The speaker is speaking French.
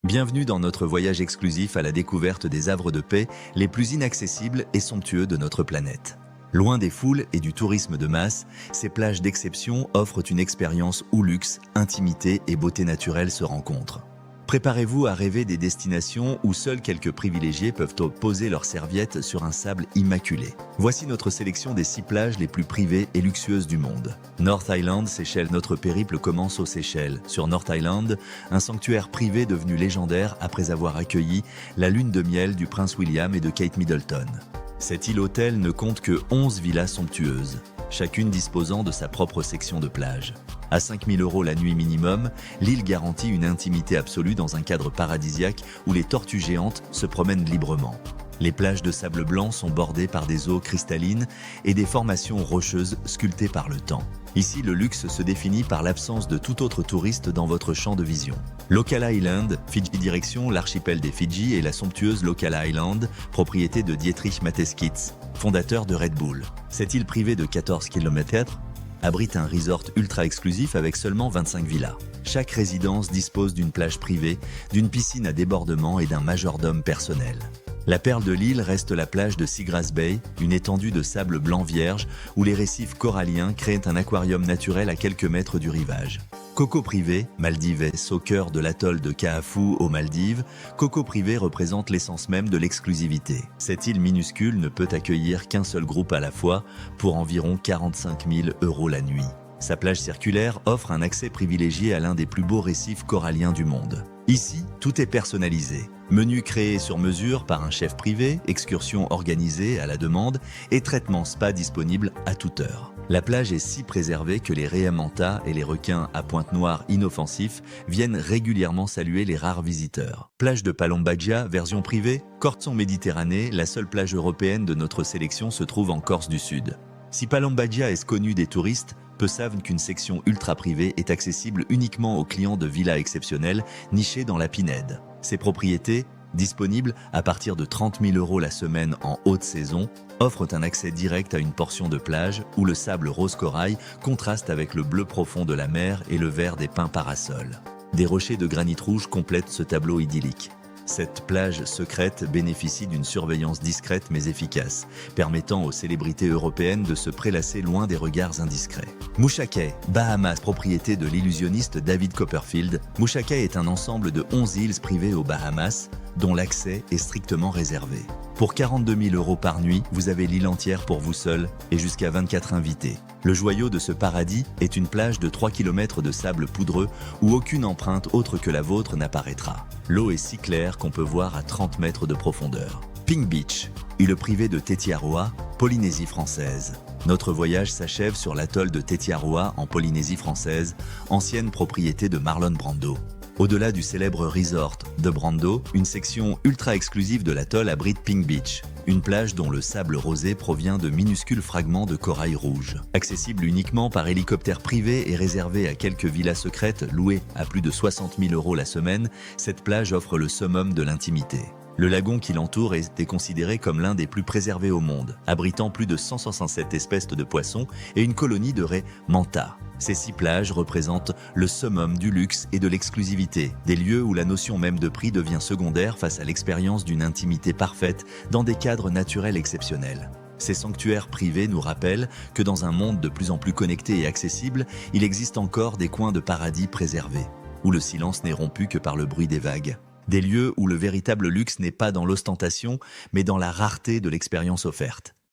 Bienvenue dans notre voyage exclusif à la découverte des havres de paix les plus inaccessibles et somptueux de notre planète. Loin des foules et du tourisme de masse, ces plages d'exception offrent une expérience où luxe, intimité et beauté naturelle se rencontrent. Préparez-vous à rêver des destinations où seuls quelques privilégiés peuvent poser leurs serviettes sur un sable immaculé. Voici notre sélection des 6 plages les plus privées et luxueuses du monde. North Island, Seychelles. Notre périple commence aux Seychelles. Sur North Island, un sanctuaire privé devenu légendaire après avoir accueilli la lune de miel du prince William et de Kate Middleton. Cette île-hôtel ne compte que 11 villas somptueuses, chacune disposant de sa propre section de plage. À 5 000 € la nuit minimum, l'île garantit une intimité absolue dans un cadre paradisiaque où les tortues géantes se promènent librement. Les plages de sable blanc sont bordées par des eaux cristallines et des formations rocheuses sculptées par le temps. Ici, le luxe se définit par l'absence de tout autre touriste dans votre champ de vision. Local Island, Fidji direction l'archipel des Fidji et la somptueuse Local Island, propriété de Dietrich Mateschitz, fondateur de Red Bull. Cette île privée de 14 km abrite un resort ultra exclusif avec seulement 25 villas. Chaque résidence dispose d'une plage privée, d'une piscine à débordement et d'un majordome personnel. La perle de l'île reste la plage de Seagrass Bay, une étendue de sable blanc vierge où les récifs coralliens créent un aquarium naturel à quelques mètres du rivage. Coco Privé, Maldives, au cœur de l'atoll de Kaafu aux Maldives, Coco Privé représente l'essence même de l'exclusivité. Cette île minuscule ne peut accueillir qu'un seul groupe à la fois pour environ 45 000 € la nuit. Sa plage circulaire offre un accès privilégié à l'un des plus beaux récifs coralliens du monde. Ici, tout est personnalisé. Menu créé sur mesure par un chef privé, excursions organisées à la demande et traitement spa disponible à toute heure. La plage est si préservée que les raies manta et les requins à pointe noire inoffensifs viennent régulièrement saluer les rares visiteurs. Plage de Palombagia, version privée, Corson Méditerranée, la seule plage européenne de notre sélection se trouve en Corse du Sud. Si Palombagia est connue des touristes, peu savent qu'une section ultra privée est accessible uniquement aux clients de villas exceptionnelles nichées dans la Pinède. Ces propriétés, disponibles à partir de 30 000 € la semaine en haute saison, offrent un accès direct à une portion de plage où le sable rose corail contraste avec le bleu profond de la mer et le vert des pins parasols. Des rochers de granit rouge complètent ce tableau idyllique. Cette plage secrète bénéficie d'une surveillance discrète mais efficace, permettant aux célébrités européennes de se prélasser loin des regards indiscrets. Moucha Cay, Bahamas, propriété de l'illusionniste David Copperfield. Moucha Cay est un ensemble de 11 îles privées aux Bahamas, dont l'accès est strictement réservé. Pour 42 000 € par nuit, vous avez l'île entière pour vous seul et jusqu'à 24 invités. Le joyau de ce paradis est une plage de 3 km de sable poudreux où aucune empreinte autre que la vôtre n'apparaîtra. L'eau est si claire qu'on peut voir à 30 mètres de profondeur. Pink Beach, île privée de Tetiaroa, Polynésie française. Notre voyage s'achève sur l'atoll de Tetiaroa en Polynésie française, ancienne propriété de Marlon Brando. Au-delà du célèbre resort de Brando, une section ultra exclusive de l'atoll abrite Pink Beach, une plage dont le sable rosé provient de minuscules fragments de corail rouge. Accessible uniquement par hélicoptère privé et réservée à quelques villas secrètes louées à plus de 60 000 € la semaine, cette plage offre le summum de l'intimité. Le lagon qui l'entoure est considéré comme l'un des plus préservés au monde, abritant plus de 167 espèces de poissons et une colonie de raies manta. Ces 6 plages représentent le summum du luxe et de l'exclusivité, des lieux où la notion même de prix devient secondaire face à l'expérience d'une intimité parfaite dans des cadres naturels exceptionnels. Ces sanctuaires privés nous rappellent que dans un monde de plus en plus connecté et accessible, il existe encore des coins de paradis préservés, où le silence n'est rompu que par le bruit des vagues. Des lieux où le véritable luxe n'est pas dans l'ostentation, mais dans la rareté de l'expérience offerte.